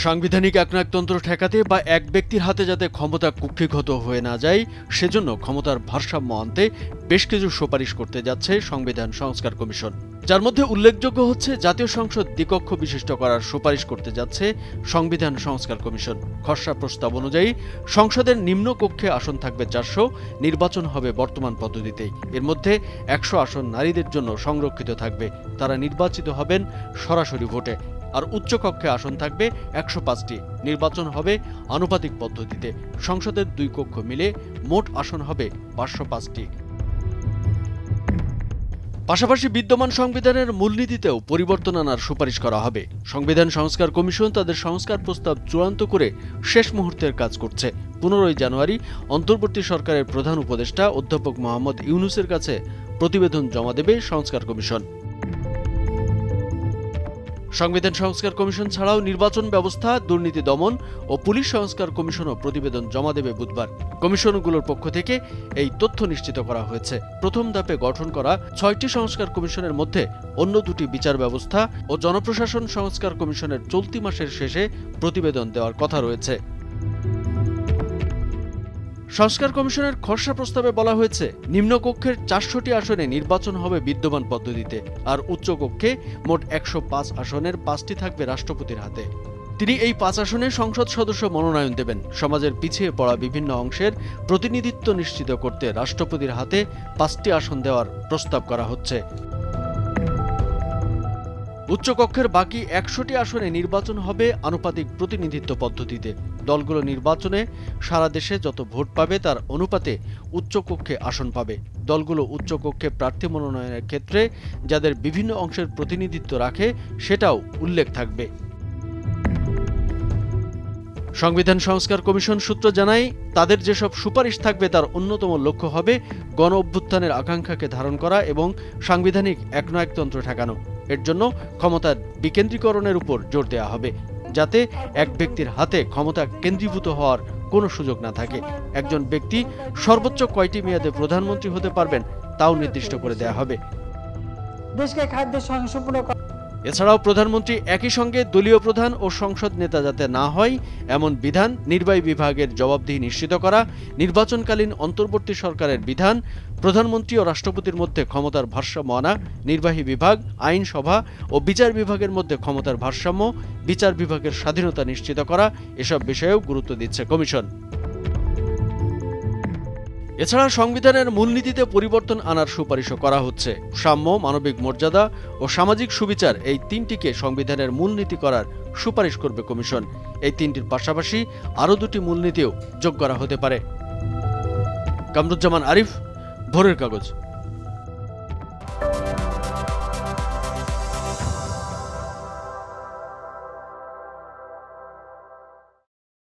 সাংবিধানিক একনায়কতন্ত্র ঠেকাতে বা এক ব্যক্তির হাতে যাতে ক্ষমতা কুক্ষিগত হয়ে না যায় সেজন্য ক্ষমতার ভারসাম্য আনতে বেশ কিছু সুপারিশ করতে যাচ্ছে সংবিধান সংস্কার কমিশন। যার মধ্যে উল্লেখযোগ্য হচ্ছে জাতীয় সংসদ দ্বিকক্ষ বিশিষ্ট করার সুপারিশ করতে যাচ্ছে সংবিধান সংস্কার কমিশন। খসড়া প্রস্তাব অনুযায়ী সংসদের নিম্ন কক্ষে আসন থাকবে 400, নির্বাচন হবে বর্তমান পদ্ধতিতেই। এর মধ্যে 100 আসন নারীদের জন্য সংরক্ষিত থাকবে, তারা নির্বাচিত হবেন সরাসরি ভোটে। আর উচ্চকক্ষে আসন থাকবে 105টি, নির্বাচন হবে আনুপাতিক পদ্ধতিতে। সংসদের 2 কক্ষ মিলে মোট আসন হবে 505টি। পাশাপাশি বিদ্যমান সংবিধানের মূলনীতিতেও পরিবর্তন আনার সুপারিশ করা হবে। সংবিধান সংস্কার কমিশন তাদের সংস্কার প্রস্তাব চূড়ান্ত করে শেষ মুহূর্তের কাজ করছে। 15 জানুয়ারি অন্তর্বর্তী সরকারের প্রধান উপদেষ্টা অধ্যাপক মোহাম্মদ ইউনূসের কাছে প্রতিবেদন জমা দেবে সংস্কার কমিশন। সংবিধান সংস্কার কমিশন ছাড়াও নির্বাচন ব্যবস্থা, দুর্নীতি দমন ও পুলিশ সংস্কার কমিশনও প্রতিবেদন জমা দেবে বুধবার। কমিশনগুলোর পক্ষ থেকে এই তথ্য নিশ্চিত করা হয়েছে। প্রথম ধাপে গঠন করা 6টি সংস্কার কমিশনের মধ্যে অন্য 2টি বিচার ব্যবস্থা ও জনপ্রশাসন সংস্কার কমিশনের চলতি মাসের শেষে প্রতিবেদন দেওয়ার কথা রয়েছে। সংস্কার কমিশনের খসড়া প্রস্তাবে বলা হয়েছে, নিম্নকক্ষের 400টি আসনে নির্বাচন হবে বিদ্যমান পদ্ধতিতে, আর উচ্চকক্ষে মোট 105 আসনের 5টি থাকবে রাষ্ট্রপতির হাতে। তিনি এই 5 আসনে সংসদ সদস্য মনোনয়ন দেবেন। সমাজের পিছিয়ে পড়া বিভিন্ন অংশের প্রতিনিধিত্ব নিশ্চিত করতে রাষ্ট্রপতির হাতে 5টি আসন দেওয়ার প্রস্তাব করা হচ্ছে। উচ্চকক্ষের বাকি 100টি আসনে নির্বাচন হবে আনুপাতিক প্রতিনিধিত্ব পদ্ধতিতে। দলগুলো নির্বাচনে সারা দেশে যত ভোট পাবে তার অনুপাতে উচ্চকক্ষে আসন পাবে। দলগুলো উচ্চকক্ষে প্রার্থী মনোনয়নের ক্ষেত্রে যাদের বিভিন্ন অংশের প্রতিনিধিত্ব রাখে সেটাও উল্লেখ থাকবে। সংবিধান সংস্কার কমিশন সূত্র জানায়, তাদের যেসব সুপারিশ থাকবে তার অন্যতম লক্ষ্য হবে গণ অভ্যুত্থানের আকাঙ্ক্ষাকে ধারণ করা এবং সাংবিধানিক একনায়কতন্ত্র ঠেকানো। এর জন্য ক্ষমতার বিকেন্দ্রীকরণের উপর জোর দেওয়া হবে, যাতে এক ব্যক্তির হাতে ক্ষমতা কেন্দ্রীভূত হওয়ার কোনো সুযোগ না থাকে। একজন ব্যক্তি সর্বোচ্চ কয়টি মেয়াদে প্রধানমন্ত্রী হতে পারবেন তাও নির্দিষ্ট করে দেওয়া হবে। দেশকে খাদ্য স্বয়ংসম্পূর্ণ। এছাড়াও প্রধানমন্ত্রী একই সঙ্গে দলীয় প্রধান ও সংসদ নেতা যাতে না হয় এমন বিধান, নির্বাহী বিভাগের জবাবদিহি নিশ্চিত করা, নির্বাচনকালীন অন্তর্বর্তী সরকারের বিধান, প্রধানমন্ত্রী ও রাষ্ট্রপতির মধ্যে ক্ষমতার ভারসাম্য আনা, নির্বাহী বিভাগ, আইনসভা ও বিচার বিভাগের মধ্যে ক্ষমতার ভারসাম্য, বিচার বিভাগের স্বাধীনতা নিশ্চিত করা, এসব বিষয়েও গুরুত্ব দিচ্ছে কমিশন। এছাড়া সংবিধানের মূলনীতিতে পরিবর্তন আনার সুপারিশও করা হচ্ছে। সাম্য, মানবিক মর্যাদা ও সামাজিক সুবিচার, এই 3টিকে সংবিধানের মূলনীতি করার সুপারিশ করবে কমিশন। এই 3টির পাশাপাশি আরও 2টি মূলনীতিও যোগ করা হতে পারে। কামরুজ্জামান আরিফ, ভোরের কাগজ।